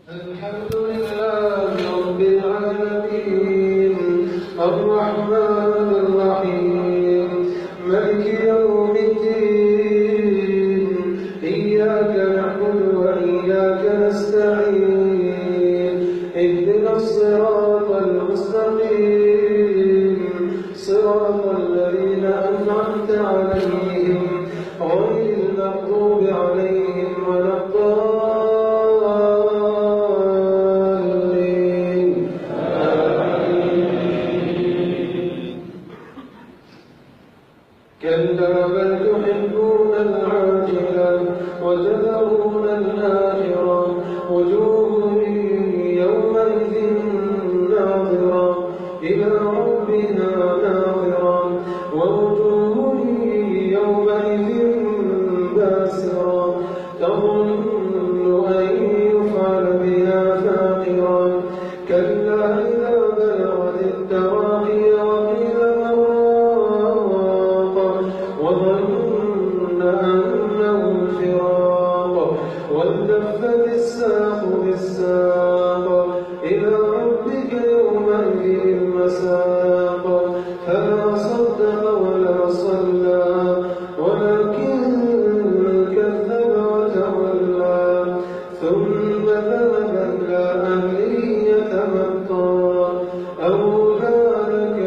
الحمد لله رب العالمين الرحمن الرحيم مالك يوم الدين إياك نعبد وإياك نستعين اهدنا الصراط المستقيم صراط الذين أنعمت عليهم غير المغضوب عليهم ولا الضالين. كلا بل تحبون العاجلة وتذرون الآخرة وجوه يومئذ ناظرة إلى ربها ناظرة ووجوه يومئذ باسرة تظن أن يفعل بها فاقرة كلا إذا بلغت التراقي وقيل مراق وظن أنه الفراق والتفت الساق بالساق إلى ربك يومئذ المساق فلا صدق ولا صلى ولكن كذب وتولى ثم ذهب إلى أهله يتمطى أولى لك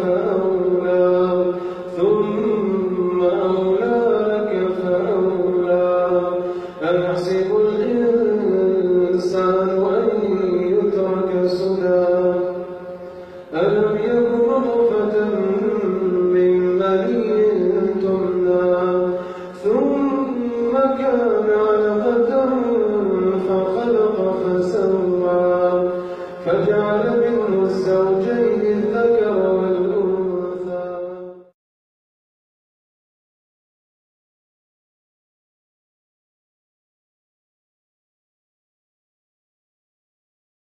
فأولى ثم أولى لك فأولى أيحسب الإنسان أن يترك سدى ألم يك نطفة من مني تمنى ثم كان علقة فخلق فسوى فجعل منه الزوجين الذكر